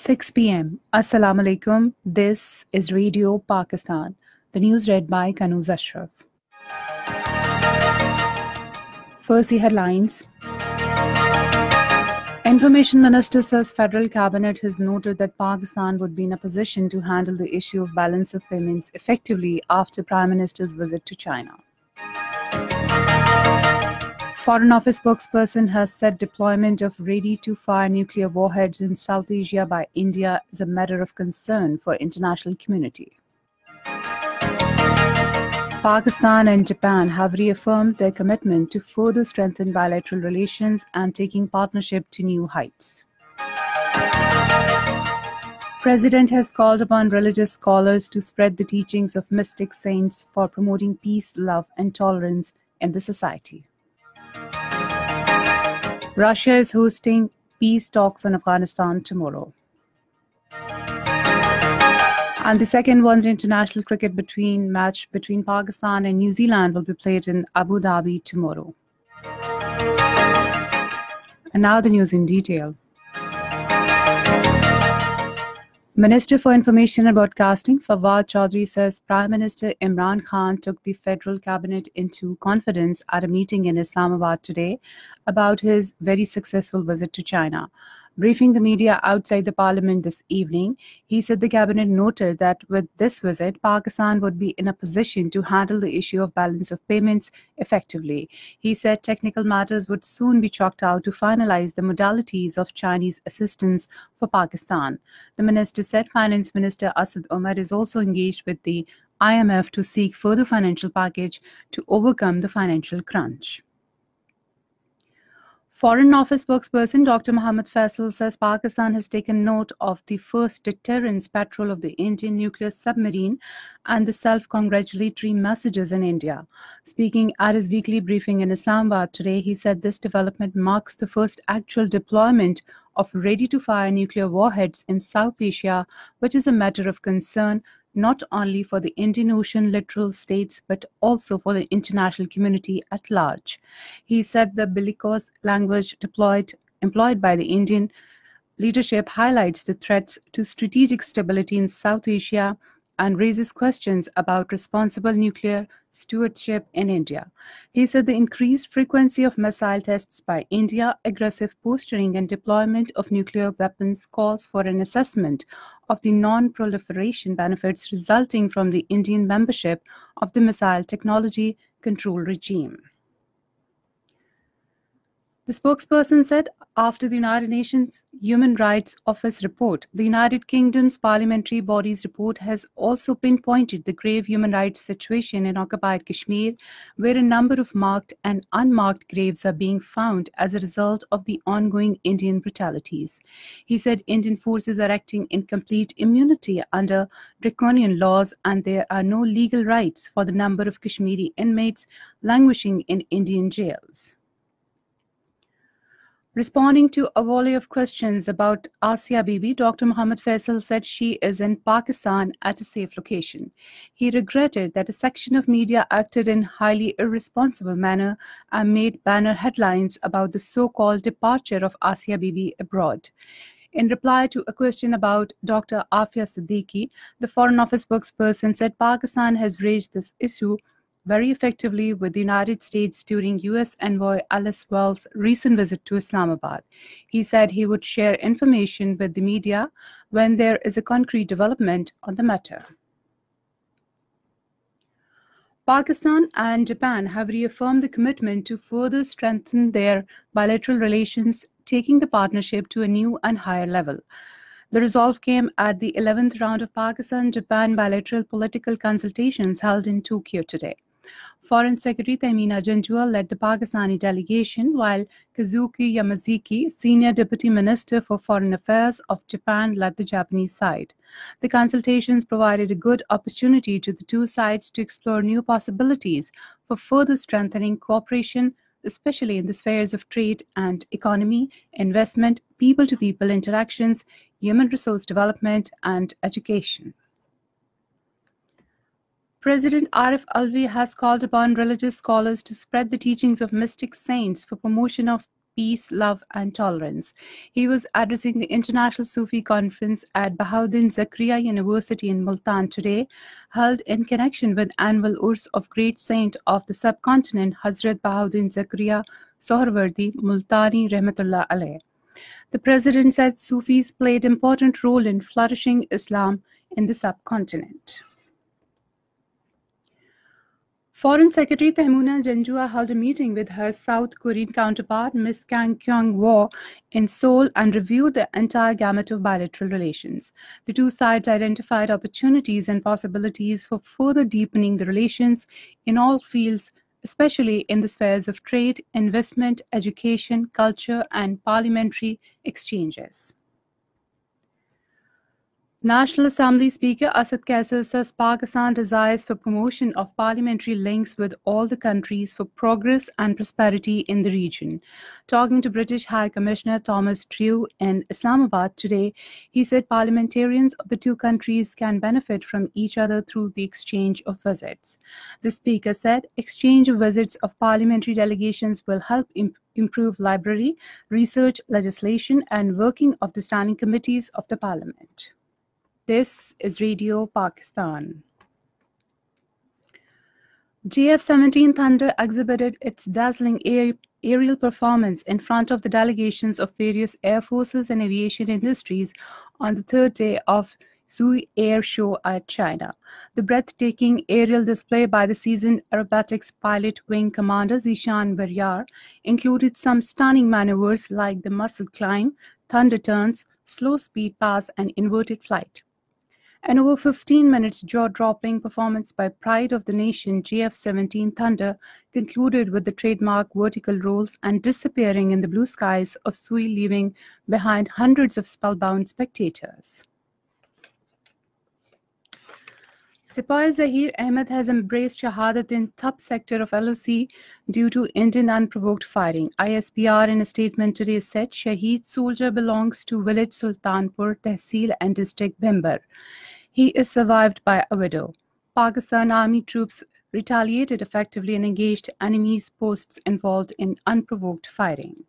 6 p.m. Assalamu alaikum. This is Radio Pakistan. The news read by Kanuz Ashraf. First, the headlines. Information Minister says Federal Cabinet has noted that Pakistan would be in a position to handle the issue of balance of payments effectively after Prime Minister's visit to China. Foreign Office spokesperson has said deployment of ready-to-fire nuclear warheads in South Asia by India is a matter of concern for international community. Pakistan and Japan have reaffirmed their commitment to further strengthen bilateral relations and taking partnership to new heights. President has called upon religious scholars to spread the teachings of mystic saints for promoting peace, love, and tolerance in the society. Russia is hosting peace talks in Afghanistan tomorrow. And the second one-day international cricket match between Pakistan and New Zealand will be played in Abu Dhabi tomorrow. And now the news in detail. Minister for Information and Broadcasting Fawad Chaudhry says Prime Minister Imran Khan took the federal cabinet into confidence at a meeting in Islamabad today about his very successful visit to China. Briefing the media outside the parliament this evening, he said the cabinet noted that with this visit, Pakistan would be in a position to handle the issue of balance of payments effectively. He said technical matters would soon be chalked out to finalize the modalities of Chinese assistance for Pakistan. The minister said Finance Minister Asad Umar is also engaged with the IMF to seek further financial package to overcome the financial crunch. Foreign Office spokesperson Dr. Mohammad Faisal says Pakistan has taken note of the first deterrence patrol of the Indian nuclear submarine and the self-congratulatory messages in India. Speaking at his weekly briefing in Islamabad today, he said this development marks the first actual deployment of ready-to-fire nuclear warheads in South Asia, which is a matter of concern not only for the Indian Ocean littoral states but also for the international community at large. He said the bellicose language employed by the Indian leadership highlights the threats to strategic stability in South Asia and raises questions about responsible nuclear stewardship in India. He said the increased frequency of missile tests by India, aggressive posturing and deployment of nuclear weapons calls for an assessment of the non-proliferation benefits resulting from the Indian membership of the Missile Technology Control Regime. The spokesperson said after the United Nations Human Rights Office report, the United Kingdom's parliamentary body's report has also pinpointed the grave human rights situation in occupied Kashmir, where a number of marked and unmarked graves are being found as a result of the ongoing Indian brutalities. He said Indian forces are acting in complete immunity under draconian laws and there are no legal rights for the number of Kashmiri inmates languishing in Indian jails. Responding to a volley of questions about Asia Bibi, Dr. Mohammad Faisal said she is in Pakistan at a safe location. He regretted that a section of media acted in highly irresponsible manner and made banner headlines about the so-called departure of Asia Bibi abroad. In reply to a question about Dr. Afia Siddiqui, the Foreign Office spokesperson said Pakistan has raised this issue very effectively with the United States during U.S. envoy Alice Wells' recent visit to Islamabad. He said he would share information with the media when there is a concrete development on the matter. Pakistan and Japan have reaffirmed the commitment to further strengthen their bilateral relations, taking the partnership to a new and higher level. The resolve came at the 11th round of Pakistan-Japan bilateral political consultations held in Tokyo today. Foreign Secretary Taimina Janjua led the Pakistani delegation, while Kazuki Yamazaki, Senior Deputy Minister for Foreign Affairs of Japan, led the Japanese side. The consultations provided a good opportunity to the two sides to explore new possibilities for further strengthening cooperation, especially in the spheres of trade and economy, investment, people-to-people interactions, human resource development, and education. President Arif Alvi has called upon religious scholars to spread the teachings of mystic saints for promotion of peace, love, and tolerance. He was addressing the International Sufi Conference at Bahauddin Zakaria University in Multan today, held in connection with annual Urs of Great Saint of the subcontinent, Hazrat Bahauddin Zakaria Sohrawardi Multani Rahmatullah Alayh. The president said Sufis played an important role in flourishing Islam in the subcontinent. Foreign Secretary Tehmoona Janjua held a meeting with her South Korean counterpart, Ms. Kang Kyung-woo, in Seoul and reviewed the entire gamut of bilateral relations. The two sides identified opportunities and possibilities for further deepening the relations in all fields, especially in the spheres of trade, investment, education, culture, and parliamentary exchanges. National Assembly Speaker Asad Kaisar says Pakistan desires for promotion of parliamentary links with all the countries for progress and prosperity in the region. Talking to British High Commissioner Thomas Drew in Islamabad today, he said parliamentarians of the two countries can benefit from each other through the exchange of visits. The Speaker said exchange of visits of parliamentary delegations will help improve library, research, legislation, and working of the standing committees of the Parliament. This is Radio Pakistan. JF-17 Thunder exhibited its dazzling aerial performance in front of the delegations of various air forces and aviation industries on the third day of Zhui Air Show at China. The breathtaking aerial display by the seasoned aerobatics pilot wing commander Zishan Baryar included some stunning maneuvers like the muscle climb, thunder turns, slow speed pass, and inverted flight. An over 15 minutes jaw-dropping performance by Pride of the Nation JF-17 Thunder concluded with the trademark vertical rolls and disappearing in the blue skies of Sui, leaving behind hundreds of spellbound spectators. Sipahi Zahir Ahmed has embraced Shahadat in Thap sector of LOC due to Indian unprovoked firing. ISPR in a statement today said Shaheed soldier belongs to village Sultanpur, Tehsil and district Bhimber. He is survived by a widow. Pakistan Army troops retaliated effectively and engaged enemies' posts involved in unprovoked firing.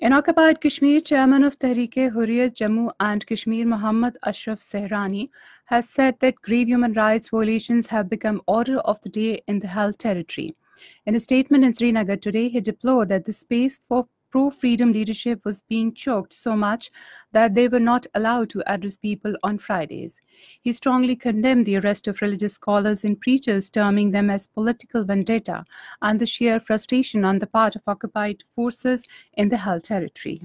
In occupied Kashmir, Chairman of Tehreek-e-Hurriyat Jammu and Kashmir Muhammad Ashraf Sehrani has said that grave human rights violations have become order of the day in the held territory. In a statement in Srinagar today, he deplored that the space for pro-freedom leadership was being choked so much that they were not allowed to address people on Fridays. He strongly condemned the arrest of religious scholars and preachers, terming them as political vendetta, and the sheer frustration on the part of occupied forces in the held territory.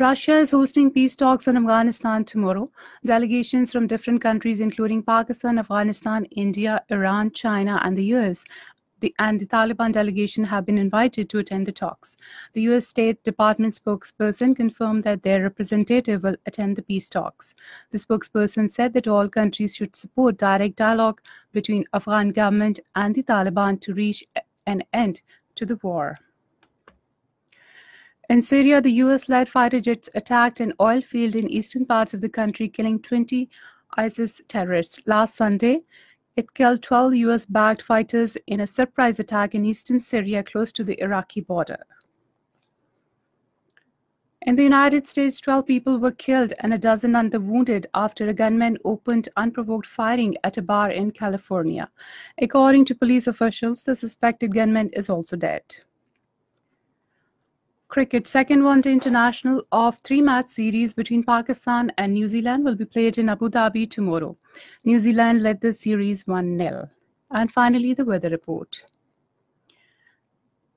Russia is hosting peace talks on Afghanistan tomorrow. Delegations from different countries including Pakistan, Afghanistan, India, Iran, China, and the US and the Taliban delegation have been invited to attend the talks. The U.S. State Department spokesperson confirmed that their representative will attend the peace talks. The spokesperson said that all countries should support direct dialogue between Afghan government and the Taliban to reach an end to the war. In Syria, the U.S.-led fighter jets attacked an oil field in eastern parts of the country, killing 20 ISIS terrorists. Last Sunday, it killed 12 U.S.-backed fighters in a surprise attack in eastern Syria close to the Iraqi border. In the United States, 12 people were killed and a dozen others wounded after a gunman opened unprovoked firing at a bar in California. According to police officials, the suspected gunman is also dead. Cricket second one-day international of three-match series between Pakistan and New Zealand will be played in Abu Dhabi tomorrow. New Zealand led the series 1-0. And finally, the weather report.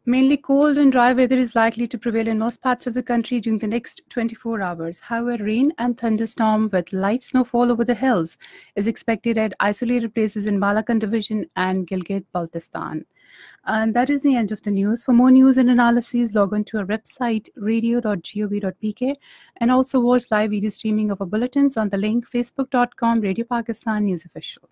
Mainly cold and dry weather is likely to prevail in most parts of the country during the next 24 hours. However, rain and thunderstorm with light snowfall over the hills is expected at isolated places in Malakand Division and Gilgit-Baltistan. And that is the end of the news. For more news and analyses, log on to our website radio.gov.pk and also watch live video streaming of our bulletins on the link facebook.com Radio Pakistan News Official.